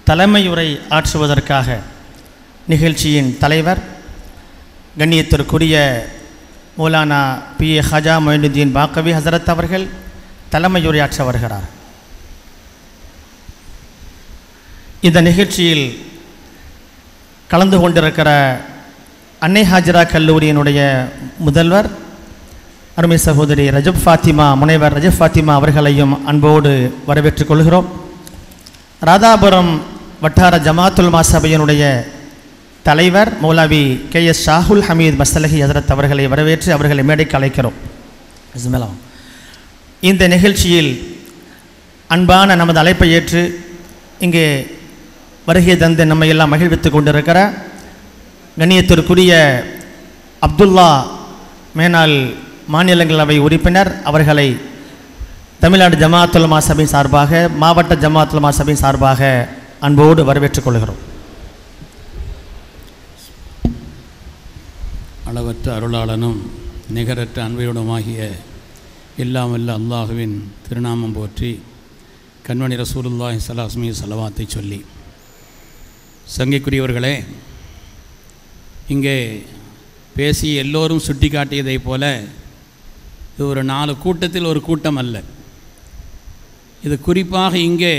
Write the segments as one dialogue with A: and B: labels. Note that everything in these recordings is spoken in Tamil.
A: தலைமையுரை ஆற்றுவதற்காக நிகழ்ச்சியின் தலைவர் கண்ணியத்திற்குரிய மௌலானா பி.ஏ. ஹாஜா மொயினுதீன் பாக்கவி ஹசரத் அவர்கள் தலைமையுரையாற்ற வருகிறார். இந்த நிகழ்ச்சியில் கலந்து கொண்டிருக்கிற அன்னை ஹாஜரா கல்லூரியினுடைய முதல்வர் அருமை சகோதரி ரஜப் ஃபாத்திமா, முனைவர் ரஜப் ஃபாத்திமா அவர்களையும் அன்போடு வரவேற்றுக் கொள்கிறோம். ராதாபுரம் வட்டார ஜமாத்துல் மா சபையினுடைய தலைவர் மௌலாவி K.S. ஷாஹுல் ஹமீத் மஸ்லஹி ஹசரத் அவர்களை வரவேற்று அவர்களை மேடைக்கு அழைக்கிறோம். இந்த நிகழ்ச்சியில் அன்பான நமது அழைப்பை ஏற்று இங்கே வருகை தந்து நம்மை எல்லாம் மகிழ்வித்து கொண்டிருக்கிற கண்ணியத்திற்குரிய அப்துல்லா மேனால் மாநிலங்களவை உறுப்பினர் அவர்களை தமிழ்நாடு ஜமாத்துல் மா சபை சார்பாக, மாவட்ட ஜமாத்துல் மா சபை சார்பாக அன்போடு வரவேற்றுக் கொள்கிறோம்.
B: அளவற்ற அருளாளனும் நிகரற்ற அன்பையுடமாகிய எல்லாம் வல்ல அல்லாஹுவின் திருநாமம் போற்றி கண்மணி ரசூலுல்லாஹி ஸல்லல்லாஹு ஸலவாத்தை சொல்லி, சங்கைக்குரியவர்களே, இங்கே பேசி எல்லோரும் சுட்டி காட்டியதைப் போல இது ஒரு 4 கூட்டத்தில் ஒரு கூட்டம் அல்ல. இது குறிப்பாக இங்கே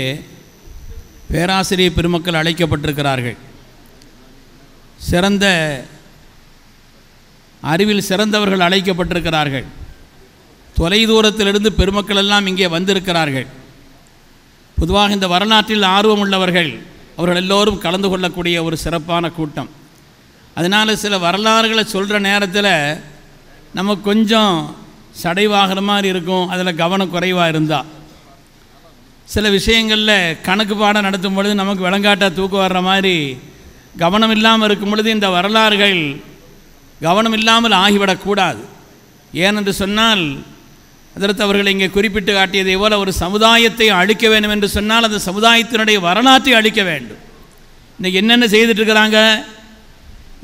B: பேராசிரியர் பெருமக்கள் அழைக்கப்பட்டிருக்கிறார்கள். சிறந்த அறிவில் சிறந்தவர்கள் அழைக்கப்பட்டிருக்கிறார்கள். தொலைதூரத்திலிருந்து பெருமக்கள் எல்லாம் இங்கே வந்திருக்கிறார்கள். பொதுவாக இந்த வரலாற்றில் ஆர்வம் உள்ளவர்கள் அவர்கள் எல்லோரும் கலந்து கொள்ளக்கூடிய ஒரு சிறப்பான கூட்டம். அதனால் சில வரலாறுகளை சொல்கிற நேரத்தில் நமக்கு கொஞ்சம் சடைவாகிற மாதிரி இருக்கும். அதில் கவனம் குறைவாக இருந்தால் சில விஷயங்களில் கணக்கு பாடம் நடத்தும் பொழுது நமக்கு விளங்காட்டாக தூக்கம் வர்ற மாதிரி கவனம் இல்லாமல் இருக்கும் பொழுது இந்த வரலாறுகள் கவனம் இல்லாமல் ஆகிவிடக்கூடாது. ஏனென்று சொன்னால் அதற்கு அவர்கள் இங்கே குறிப்பிட்டு காட்டியதை போல ஒரு சமுதாயத்தை அழிக்க வேண்டும் என்று சொன்னால் அந்த சமுதாயத்தினுடைய வரலாற்றை அழிக்க வேண்டும். இன்றைக்கி என்னென்ன செய்துட்டுருக்கிறாங்க,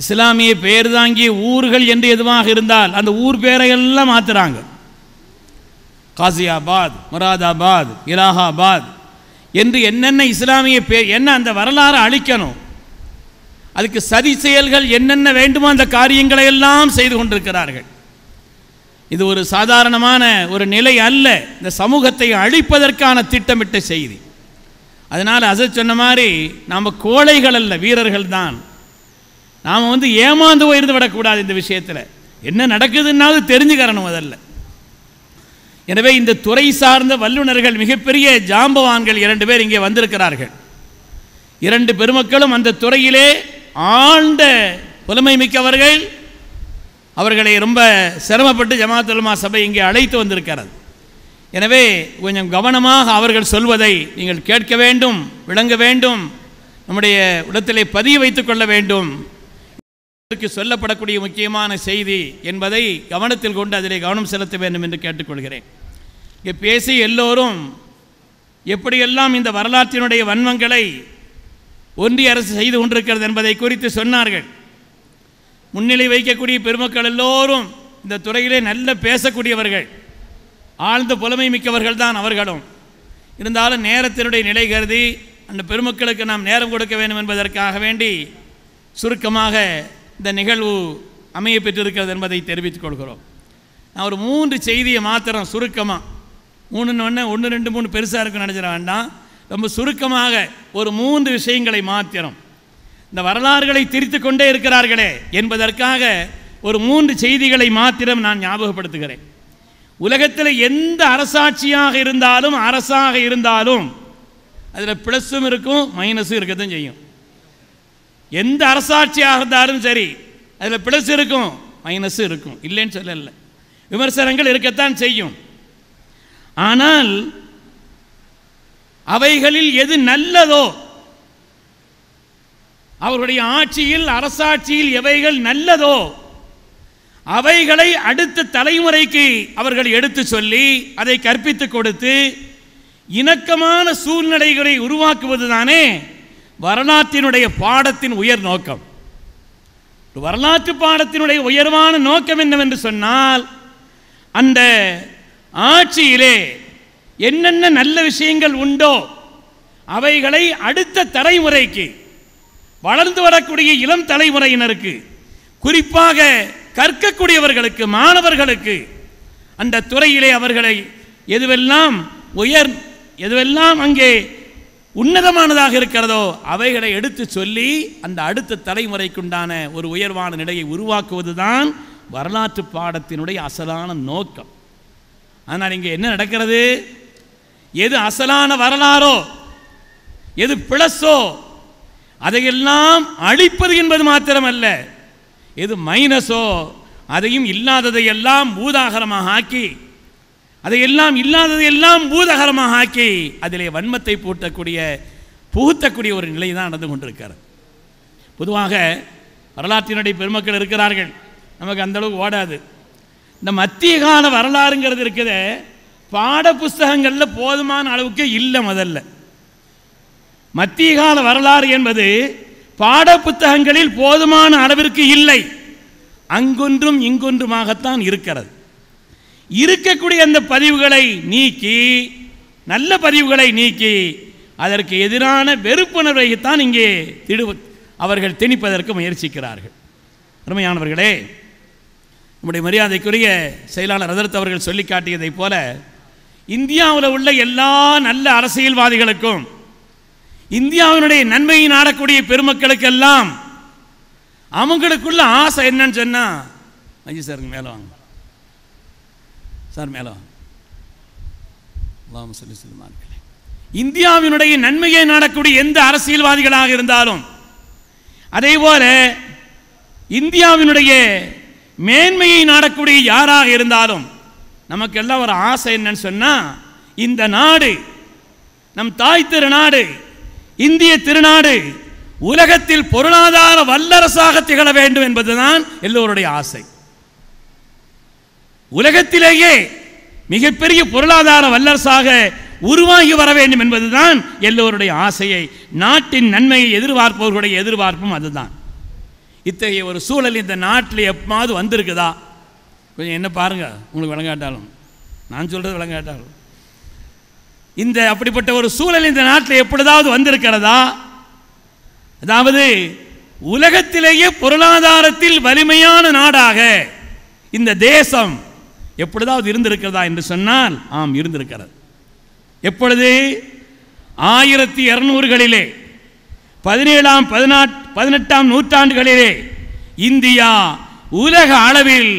B: இஸ்லாமிய பெயர் தாங்கிய ஊர்கள் என்று எதுவாக இருந்தால் அந்த ஊர் பேரையெல்லாம் மாற்றுறாங்க. காசியாபாத், முராதாபாத், இலாஹாபாத் என்று என்னென்ன இஸ்லாமிய பேர், என்ன அந்த வரலாறு அழிக்கணும், அதுக்கு சதி செயல்கள் என்னென்ன வேண்டுமோ அந்த காரியங்களை எல்லாம் செய்து கொண்டிருக்கிறார்கள். இது ஒரு சாதாரணமான ஒரு நிலை அல்ல, இந்த சமூகத்தை அழிப்பதற்கான திட்டமிட்ட செய்தி. அதனால் அசத் சொன்ன மாதிரி நாம் கோழைகள் அல்ல, வீரர்கள் தான். நாம் ஏமாந்து போயிருந்து விடக்கூடாது. இந்த விஷயத்தில் என்ன நடக்குதுன்னாவது தெரிஞ்சுக்கிறணும் அதல்ல. எனவே இந்த துறை சார்ந்த வல்லுநர்கள், மிகப்பெரிய ஜாம்பவான்கள் 2 பேர் இங்கே வந்திருக்கிறார்கள். 2 பெருமக்களும் அந்த துறையிலே ஆழ்ந்த புலமை மிக்கவர்கள். அவர்களை ரொம்ப சிரமப்பட்டு ஜமாத்துல் உலமா சபை இங்கே அழைத்து வந்திருக்கிறது. எனவே கொஞ்சம் கவனமாக அவர்கள் சொல்வதை நீங்கள் கேட்க வேண்டும், விளங்க வேண்டும், நம்முடைய இடத்திலே பதிய வைத்துக் கொள்ள வேண்டும். சொல்லப்படக்கூடிய முக்கியமான செய்தி என்பதை கவனத்தில் கொண்டு அதிலே கவனம் செலுத்த வேண்டும் என்று கேட்டுக்கொள்கிறேன். இங்கே பேசி எல்லோரும் எப்படியெல்லாம் இந்த வரலாற்றினுடைய வன்மங்களை ஒன்றிய அரசு செய்து கொண்டிருக்கிறது என்பதை குறித்து சொன்னார்கள். முன்னிலை வைக்கக்கூடிய பெருமக்கள் எல்லோரும் இந்த துறையிலே நல்ல பேசக்கூடியவர்கள், ஆழ்ந்த புலமை மிக்கவர்கள் தான் அவர்களும். இருந்தாலும் நேரத்தினுடைய நிலை கருதி அந்த பெருமக்களுக்கு நாம் நேரம் கொடுக்க வேண்டும் என்பதற்காக வேண்டி சுருக்கமாக இந்த நிகழ்வு அமைய பெற்றிருக்கிறது என்பதை தெரிவித்துக் கொள்கிறோம். நான் ஒரு 3 செய்தியை மாத்திரம் சுருக்கமாக, 1 2 3 பெருசாக இருக்குன்னு நினச்சிட வேண்டாம், ரொம்ப சுருக்கமாக ஒரு 3 விஷயங்களை மாத்திரம், இந்த வரலாறுகளை திரித்து கொண்டே இருக்கிறார்களே என்பதற்காக ஒரு 3 செய்திகளை மாத்திரம் நான் ஞாபகப்படுத்துகிறேன். உலகத்தில் எந்த அரசாட்சியாக இருந்தாலும், அரசாக இருந்தாலும் அதில் ப்ளஸும் இருக்கும் மைனஸும் இருக்கத்தான் செய்யும். எந்த அரசாட்சியாக இருந்தாலும் சரி அதில் ப்ளஸ் இருக்கும் மைனஸும் இருக்கும், இல்லைன்னு சொல்லல, விமர்சனங்கள் இருக்கத்தான் செய்யும். ஆனால் அவைகளில் எது நல்லதோ, அவருடைய ஆட்சியில் அரசாட்சியில் எவைகள் நல்லதோ அவைகளை அடுத்த தலைமுறைக்கு அவர்கள் எடுத்து சொல்லி அதை கற்பித்து கொடுத்து இணக்கமான சூழ்நிலைகளை உருவாக்குவது தானே வரலாற்றினுடைய பாடத்தின் உயர் நோக்கம். வரலாற்று பாடத்தினுடைய உயர்வான நோக்கம் என்னவென்று சொன்னால், அந்த ஆட்சியிலே என்னென்ன நல்ல விஷயங்கள் உண்டோ அவைகளை அடுத்த தலைமுறைக்கு, வளர்ந்து வரக்கூடிய இளம் தலைமுறையினருக்கு, குறிப்பாக கற்கக்கூடியவர்களுக்கு, மாணவர்களுக்கு அந்த துறையிலே அவர்களை எதுவெல்லாம் அங்கே உன்னதமானதாக இருக்கிறதோ அவைகளை எடுத்து சொல்லி அந்த அடுத்த தலைமுறைக்குண்டான ஒரு உயர்வான நிலையை உருவாக்குவதுதான் வரலாற்று பாடத்தினுடைய அசலான நோக்கம். ஆனால் இங்கே என்ன நடக்கிறது? எது அசலான வரலாறோ, எது பிளஸோ அதையெல்லாம் அழிப்பது என்பது மாத்திரமல்ல, எது மைனஸோ அதையும் இல்லாததையெல்லாம் பூதாகரமாக ஆக்கி, அதையெல்லாம் இல்லாததையெல்லாம் பூதகரமாக ஆக்கி அதிலே வன்மத்தை புகுத்தக்கூடிய ஒரு நிலை தான் நடந்து கொண்டிருக்கிறது. பொதுவாக வரலாற்றினுடைய பெருமக்கள் இருக்கிறார்கள், நமக்கு அந்தளவுக்கு ஓடாது. இந்த மத்திய கால வரலாறுங்கிறது இருக்குது, பாட புஸ்தகங்களில் போதுமான அளவுக்கு இல்லை. முதல்ல மத்திய கால வரலாறு என்பது பாட புத்தகங்களில் போதுமான அளவிற்கு இல்லை, அங்கொன்றும் இங்கொன்றுமாகத்தான் இருக்கிறது. இருக்கக்கூடிய அந்த பதிவுகளை நீக்கி, நல்ல பதிவுகளை நீக்கி அதற்கு எதிரான வெறுப்புணர்வைத்தான் இங்கே அவர்கள் திணிப்பதற்கு முயற்சிக்கிறார்கள். அருமையானவர்களே, நம்முடைய மரியாதைக்குரிய செயலாளர் ஹதரத் அவர்கள் சொல்லி காட்டியதைப் போல இந்தியாவில் உள்ள எல்லா நல்ல அரசியல்வாதிகளுக்கும், இந்தியாவினுடைய நன்மையை நாடக்கூடிய பெருமக்களுக்கெல்லாம் அவங்களுக்குள்ள ஆசை என்னன்னு சொன்னா, ஐயா சார் மேலே வாங்க சார், மேலே வாங்க. இந்தியாவினுடைய நன்மையை நாடக்கூடிய எந்த அரசியல்வாதிகளாக இருந்தாலும், அதே போல இந்தியாவினுடைய மேன்மையை நாடக்கூடிய யாராக இருந்தாலும் நமக்கெல்லாம் ஒரு ஆசை என்னன்னு சொன்னா, இந்த நாடு, நம் தாய் திருநாடு, இந்திய திருநாடு உலகத்தில் பொருளாதார வல்லரசாக திகழ வேண்டும் என்பதுதான் எல்லோருடைய ஆசை. உலகத்திலேயே மிகப்பெரிய பொருளாதார வல்லரசாக உருவாகி வர வேண்டும் என்பதுதான் எல்லோருடைய ஆசையை, நாட்டின் நன்மையை எதிர்பார்ப்பவர்களுடைய எதிர்பார்ப்பும் அதுதான். இத்தகைய ஒரு சூழல் இந்த நாட்டில் எப்போது வந்திருக்குதா? கொஞ்சம் என்ன பாருங்க, உங்களுக்கு விளங்காட்டாலும், நான் சொல்றது விளங்காட்டாலும், இந்த அப்படிப்பட்ட ஒரு சூழல் இந்த நாட்டில் எப்பொழுதாவது வந்திருக்கிறதா? அதாவது உலகத்திலேயே பொருளாதாரத்தில் வலிமையான நாடாக இந்த தேசம் எப்பொழுதாவது இருந்திருக்கிறதா என்று சொன்னால் ஆம், இருந்திருக்கிறது. எப்பொழுது? 1200களிலே, 17ஆம் 18ஆம் நூற்றாண்டுகளிலே இந்தியா உலக அளவில்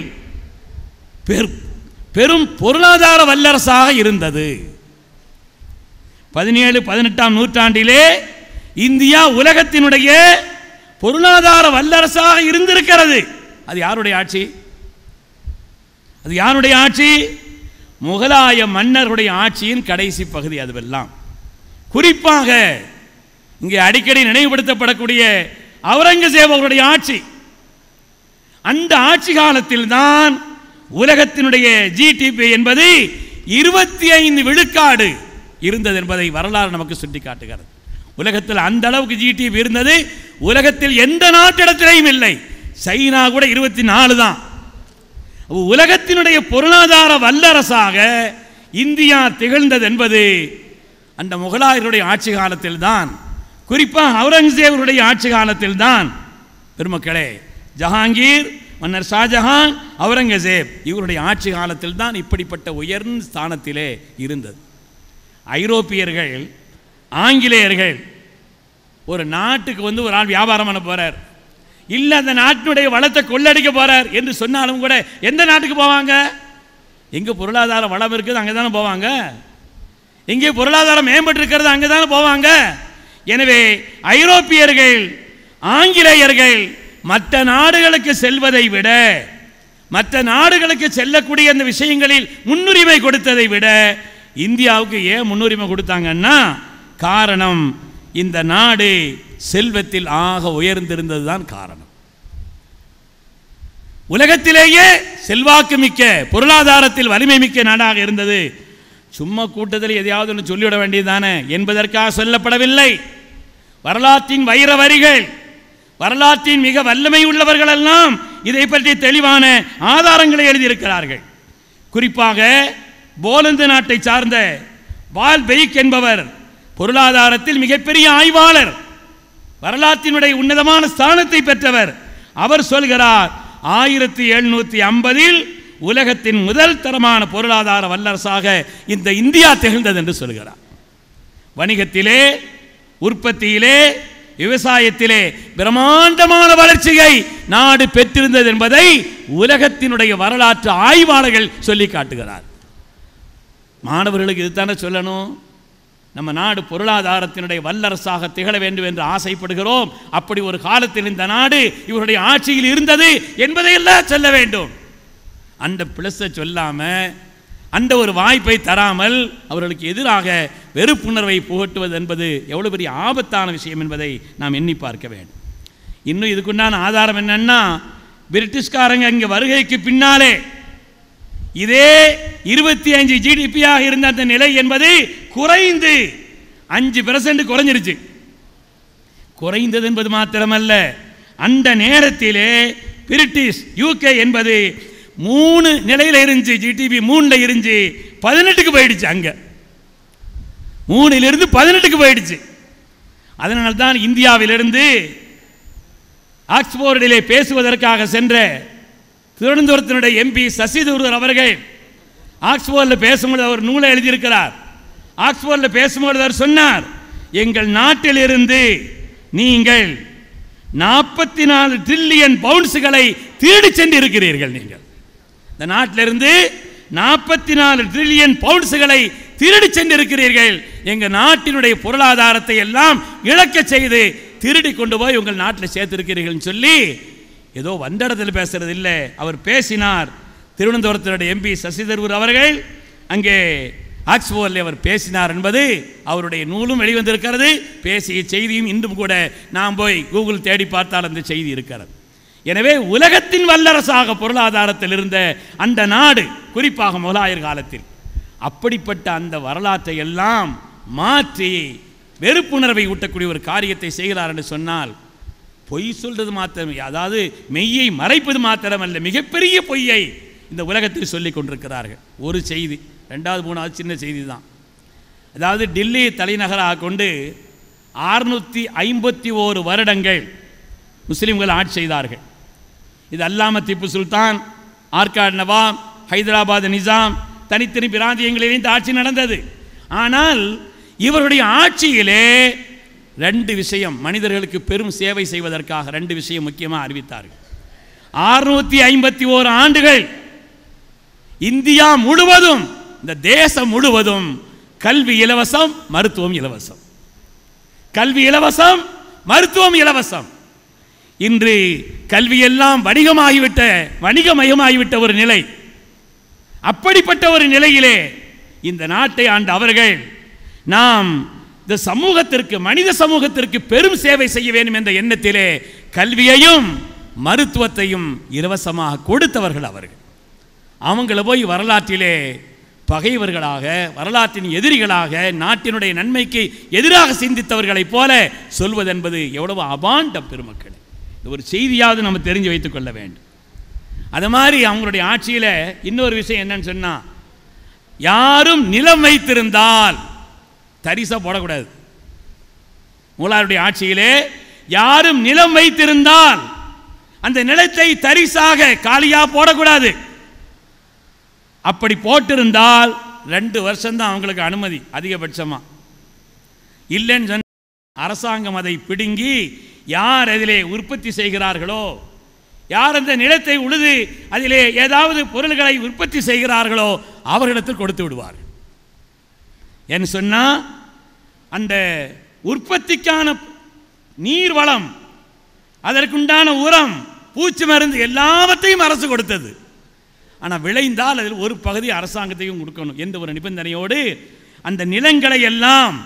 B: பெரும் பொருளாதார வல்லரசாக இருந்தது. 17-18ஆம் நூற்றாண்டிலே இந்தியா உலகத்தினுடைய பொருளாதார வல்லரசாக இருந்திருக்கிறது. அது யாருடைய ஆட்சி? அது யாருடைய ஆட்சி? முகலாய மன்னருடைய ஆட்சியின் கடைசி பகுதி. அதுவெல்லாம் குறிப்பாக இங்கே அடிக்கடி நினைவுபடுத்தப்படக்கூடிய அவுரங்கசீப் அவருடைய ஆட்சி, அந்த ஆட்சி காலத்தில் தான் உலகத்தினுடைய ஜிடிபி என்பது 25 விழுக்காடு இருந்தது என்பதை வரலாறு நமக்கு சுட்டி காட்டுகிறது. உலகத்தில் அந்த அளவுக்கு ஜிடிபி இருந்தது உலகத்தில் எந்த நாட்டிடத்திலையும் இல்லை. சைனா கூட 24 தான். உலகத்தினுடைய பொருளாதார வல்லரசாக இந்தியா திகழ்ந்தது என்பது அந்த முகலாயருடைய ஆட்சி காலத்தில் தான், குறிப்பாக அவுரங்கசீபருடைய ஆட்சி காலத்தில் தான். பெருமக்களே, ஜஹாங்கீர், மன்னர் ஷாஜஹான், அவுரங்கசீப் இவருடைய ஆட்சி காலத்தில் தான் இப்படிப்பட்ட உயர்ந்த ஸ்தானத்திலே இருந்தது. ஐரோப்பியர்கள், ஆங்கிலேயர்கள் ஒரு நாட்டுக்கு ஒரு ஆள் வியாபாரம் பண்ண போறார், இல்லை அந்த நாட்டினுடைய வளத்தை கொள்ளடிக்க போறார் என்று சொன்னாலும் கூட எந்த நாட்டுக்கு போவாங்க? எங்கே பொருளாதார வளம் இருக்குது அங்கே தானே போவாங்க. எங்கே பொருளாதாரம் மேம்பட்டு இருக்கிறது அங்கே தானே போவாங்க. எனவே ஐரோப்பியர்கள், ஆங்கிலேயர்கள் மற்ற நாடுகளுக்கு செல்வதை விட, மற்ற நாடுகளுக்கு செல்லக்கூடிய அந்த விஷயங்களில் முன்னுரிமை கொடுத்ததை விட இந்தியாவுக்கு ஏன் முன்னுரிமை கொடுத்தாங்கன்னா, காரணம் இந்த நாடு செல்வத்தில் ஆக உயர்ந்திருந்தது தான் காரணம். உலகத்திலேயே செல்வாக்கு மிக்க, பொருளாதாரத்தில் வலிமை மிக்க நாடாக இருந்தது. சும்மா கூட்டத்தில் எதையாவது ஒன்று சொல்லிவிட வேண்டியதானே என்பதற்காக சொல்லப்படவில்லை. வரலாற்றின் வைர வரிகள், வரலாற்றின் மிக வல்லமை உள்ளவர்கள் எல்லாம் இதை பற்றி தெளிவான ஆதாரங்களை எழுதியிருக்கிறார்கள். குறிப்பாக போலந்து நாட்டை சார்ந்த வால்பெய்க் என்பவர் பொருளாதாரத்தில் மிகப்பெரிய ஆய்வாளர், வரலாற்றினுடைய உன்னதமான ஸ்தானத்தை பெற்றவர். அவர் சொல்கிறார், 1750 உலகத்தின் முதல் தரமான பொருளாதார வல்லரசாக இந்த இந்தியா திகழ்ந்தது என்று சொல்கிறார். வணிகத்திலே, உற்பத்தியிலே, விவசாயத்திலே பிரம்மாண்டமான வளர்ச்சியை நாடு பெற்றிருந்தது என்பதை உலகத்தினுடைய வரலாற்று ஆய்வாளர்கள் சொல்லி காட்டுகிறார். மாணவர்களுக்கு இதுதானே சொல்லணும். நம்ம நாடு பொருளாதாரத்தினுடைய வல்லரசாக திகழ வேண்டும் என்று ஆசைப்படுகிறோம். அப்படி ஒரு காலத்தில் இந்த நாடு இவருடைய ஆட்சியில் இருந்தது என்பதையெல்லாம் சொல்ல வேண்டும். அந்த பிளஸை சொல்லாம, அந்த ஒரு வாய்ப்பை தராமல் அவர்களுக்கு எதிராக வெறுப்புணர்வை புகட்டுவது என்பது எவ்வளவு பெரிய ஆபத்தான விஷயம் என்பதை நாம் எண்ணி பார்க்க வேண்டும். இன்னும் இதுக்குண்டான ஆதாரம் என்னன்னா, பிரிட்டிஷ்காரங்க இங்கே வருகைக்கு பின்னாலே இதே 25 ஜிடிபியாக இருந்த அந்த நிலை என்பது குறைந்து 5% குறைஞ்சிருச்சு. குறைந்தது என்பது மாத்திரமல்ல, அந்த நேரத்திலே பிரிட்டிஷ் யூகே என்பது 3 நிலையில் இருந்துச்சு. ஜிடிபி 3ல் இருந்து 18க்கு போயிடுச்சு. அங்கே 3லிருந்து 18க்கு போயிடுச்சு. அதனால்தான் இந்தியாவிலிருந்து ஆக்ஸ்போர்டிலே பேசுவதற்காக சென்ற திருவனந்தபுரத்தினுடைய எம்பி சசி தரூர் அவர்கள் ஆக்ஸ்போர்டில் பேசும்போது அவர் நூலை எழுதியிருக்கிறார். ஆக்ஸ்போர்டில் பேசும்போது அவர் சொன்னார், எங்கள் நாட்டிலிருந்து நீங்கள் 44 டிரில்லியன் பவுண்ட்ஸுகளை திருடி சென்று இருக்கிறீர்கள். நீங்கள் இந்த நாட்டிலிருந்து 44 டிரில்லியன் பவுண்ட்ஸுகளை திருடி சென்றிருக்கிறீர்கள். எங்கள் நாட்டினுடைய பொருளாதாரத்தை எல்லாம் இழக்க செய்து திருடி கொண்டு போய் உங்கள் நாட்டில் சேர்த்திருக்கிறீர்கள் சொல்லி ஏதோ வந்த இடத்தில் பேசுறது இல்லை, அவர் பேசினார். திருவனந்தபுரத்தினுடைய எம்பி சசி தரூர் அவர்கள் அங்கே ஆக்ஸ்போர்டில் அவர் பேசினார் என்பது அவருடைய நூலும் வெளிவந்திருக்கிறது. பேசிய செய்தியும் இன்றும் கூட நாம் போய் கூகுள் தேடி பார்த்தால் அந்த செய்தி இருக்கிறது. எனவே உலகத்தின் வல்லரசாக பொருளாதாரத்தில் இருந்த அந்த நாடு, குறிப்பாக முகலாயர் காலத்தில், அப்படிப்பட்ட அந்த வரலாற்றை எல்லாம் மாற்றி வெறுப்புணர்வை ஊட்டக்கூடிய ஒரு காரியத்தை செய்கிறார் என்று சொன்னால், பொய் சொல்றது மாத்திரம், அதாவது மெய்யை மறைப்பது மாத்திரமல்ல, மிகப்பெரிய பொய்யை இந்த உலகத்தில் சொல்லிக் கொண்டிருக்கிறார்கள். ஒரு செய்தி, 2வது 3வது சின்ன செய்தி தான். அதாவது டில்லி தலைநகராக கொண்டு 651 வருடங்கள் முஸ்லிம்கள் ஆட்சி செய்தார்கள். இது அல்லாம திப்பு சுல்தான், ஆர்காட் நவாப், ஹைதராபாத் நிசாம், தனித்தனி பிராந்தியங்களில் இந்த ஆட்சி நடந்தது. ஆனால் இவருடைய ஆட்சியிலே 2 விஷயம், மனிதர்களுக்கு பெரும் சேவை செய்வதற்காக 2 விஷயம் முக்கியமாக அறிவித்தார்கள். 651 ஆண்டுகள் இந்தியா முழுவதும், இந்த தேசம் முழுவதும் கல்வி இலவசம், மருத்துவம் இலவசம். கல்வி இலவசம், மருத்துவம் இலவசம். இன்று கல்வியெல்லாம் வணிகமயமாகிவிட்ட ஒரு நிலை. அப்படிப்பட்ட ஒரு நிலையிலே இந்த நாட்டை ஆண்ட அவர்கள், நாம் இந்த சமூகத்திற்கு, மனித சமூகத்திற்கு பெரும் சேவை செய்ய வேண்டும் என்ற எண்ணத்திலே கல்வியையும் மருத்துவத்தையும் இலவசமாக கொடுத்தவர்கள் அவர்கள். அவங்கள போய் வரலாற்றிலே பகைவர்களாக, வரலாற்றின் எதிரிகளாக, நாட்டினுடைய நன்மைக்கு எதிராக சிந்தித்தவர்களைப் போல சொல்வதென்பது எவ்வளவு அபாண்டம் பெருமக்களே. ஒரு செய்தியாவது நம்ம தெரிஞ்சு வைத்துக் கொள்ள வேண்டும். அது மாதிரி அவங்களுடைய ஆட்சியில் இன்னொரு விஷயம் என்னன்னு சொன்னால், யாரும் நிலம் வைத்திருந்தால் தரிசா போடக்கூடாது. முகலாயருடைய ஆட்சியிலே யாரும் நிலம் வைத்திருந்தால் அந்த நிலத்தை தரிசாக காலியா போடக்கூடாது. அப்படி போட்டிருந்தால் 2 வருஷம்தான் அவங்களுக்கு அனுமதி அதிகபட்சமா. இல்லைன்னு சொன்ன அரசாங்கம் அதை பிடுங்கி யார் அதிலே உற்பத்தி செய்கிறார்களோ, யார் அந்த நிலத்தை உழுது அதிலே ஏதாவது பொருள்களை உற்பத்தி செய்கிறார்களோ அவர்களிடத்தில் கொடுத்து விடுவார்கள். என்று சொன்னால் அந்த உற்பத்திக்கான நீர் வளம், அதற்குண்டான உரம், பூச்சி மருந்து எல்லாவற்றையும் அரசு கொடுத்தது. ஆனால் விளைந்தால் அதில் ஒரு பகுதி அரசாங்கத்தையும் கொடுக்கணும் என்ற ஒரு நிபந்தனையோடு அந்த நிலங்களை எல்லாம்,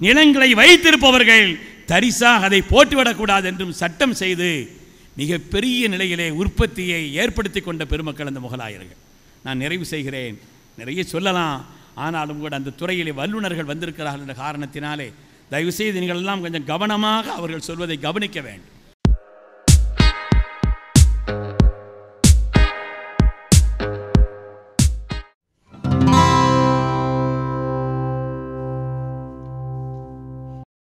B: நிலங்களை வைத்திருப்பவர்கள் தரிசாக அதை போட்டுவிடக்கூடாது என்றும் சட்டம் செய்து மிகப்பெரிய நிலையிலே உற்பத்தியை ஏற்படுத்தி கொண்ட பெருமக்கள் அந்த முகலாயர்கள். நான் நிறைவு செய்கிறேன். நிறைய சொல்லலாம், ஆனாலும் கூட அந்த துறையிலே வல்லுநர்கள் வந்திருக்கிறார்கள் என்ற காரணத்தினாலே தயவுசெய்து நீங்கள் எல்லாம் கொஞ்சம் கவனமாக அவர்கள் சொல்வதை கவனிக்க வேண்டும்.